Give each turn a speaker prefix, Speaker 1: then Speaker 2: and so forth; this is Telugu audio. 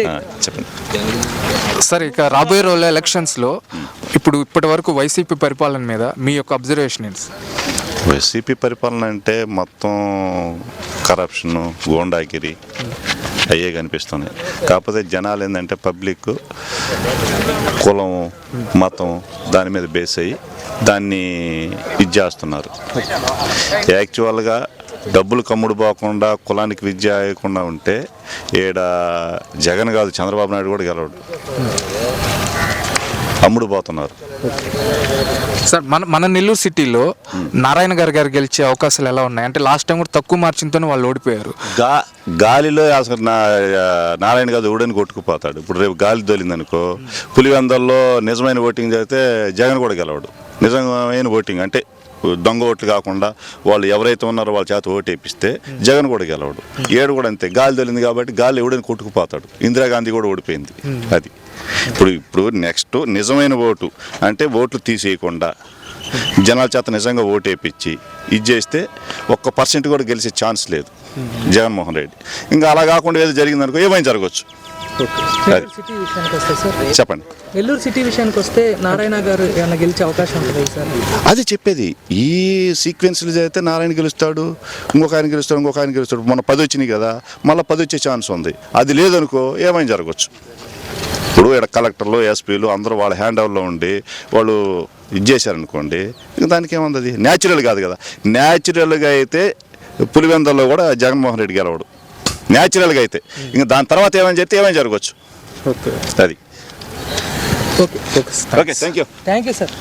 Speaker 1: చెప్పండి
Speaker 2: సార్, ఇక రాబోయే రోజుల ఎలక్షన్స్లో ఇప్పటి వరకు వైసీపీ పరిపాలన మీద మీ యొక్క అబ్జర్వేషన్ ఏంటి?
Speaker 1: వైసీపీ పరిపాలన అంటే మొత్తం కరప్షను, గోండాగిరి అయ్యే కనిపిస్తున్నాయి. కాకపోతే జనాలు ఏంటంటే పబ్లిక్ కులం, మతం దాని మీద బేస్ అయ్యి దాన్ని ఇది చేస్తున్నారు. యాక్చువల్గా డబ్బులు కమ్ముడు పోకుండా కులానికి విద్య అయ్యకుండా ఉంటే ఈడ జగన్ కాదు చంద్రబాబు నాయుడు కూడా గెలవడు. అమ్ముడు పోతున్నారు.
Speaker 2: సార్, మన నెల్లూరు సిటీలో నారాయణ గారు గెలిచే అవకాశాలు ఎలా ఉన్నాయి? అంటే లాస్ట్ టైం కూడా తక్కువ మార్జిన్తోనే వాళ్ళు ఓడిపోయారు.
Speaker 1: గాలిలో అసలు నారాయణ గారు ఊడని కొట్టుకుపోతాడు. ఇప్పుడు రేపు గాలి తోలిందనుకో, పులివెందల్లో నిజమైన ఓటింగ్ జరిగితే జగన్ కూడా గెలవడు. నిజమైన ఓటింగ్ అంటే దొంగ ఓట్లు కాకుండా వాళ్ళు ఎవరైతే ఉన్నారో వాళ్ళ చేత ఓటు వేపిస్తే జగన్ కూడా గెలవడు. ఏడు కూడా అంతే, గాలి తోలింది కాబట్టి గాలి ఎవడని కొట్టుకుపోతాడు. ఇందిరాగాంధీ కూడా ఓడిపోయింది. అది ఇప్పుడు నెక్స్ట్ నిజమైన ఓటు అంటే ఓట్లు తీసేయకుండా జనాల చేత నిజంగా ఓటు వేయించి ఇది చేస్తే 1% కూడా గెలిచే ఛాన్స్ లేదు జగన్మోహన్ రెడ్డి. ఇంకా అలా కాకుండా ఏదో జరిగిందనుకో ఏమైనా జరగవచ్చు. చెప్పండి.
Speaker 3: నెల్లూరు సిటీ విషయానికి వస్తే నారాయణ గారు ఏమైనా గెలిచే అవకాశం ఉంటుంది సార్?
Speaker 1: అది చెప్పేది. ఈ సీక్వెన్స్లు అయితే నారాయణ గెలుస్తాడు, ఇంకొక ఆయన గెలుస్తాడు. మొన్న 10 వచ్చినాయి కదా, మళ్ళీ 10 వచ్చే ఛాన్స్ ఉంది. అది లేదనుకో ఏమైనా జరగవచ్చు. ఇప్పుడు ఇక్కడ కలెక్టర్లు, ఎస్పీలు అందరూ వాళ్ళ హ్యాండ్ ఓవర్లో ఉండి వాళ్ళు ఇది చేశారనుకోండి, ఇంకా దానికి ఏముంది? అది న్యాచురల్ కాదు కదా. న్యాచురల్గా అయితే పులివెందల్లో కూడా జగన్మోహన్ రెడ్డి గెలవడు న్యాచురల్గా అయితే. ఇంకా దాని తర్వాత ఏమైనా చెప్తే ఏమైనా జరగవచ్చు. అది ఓకే. Thank you
Speaker 3: sir.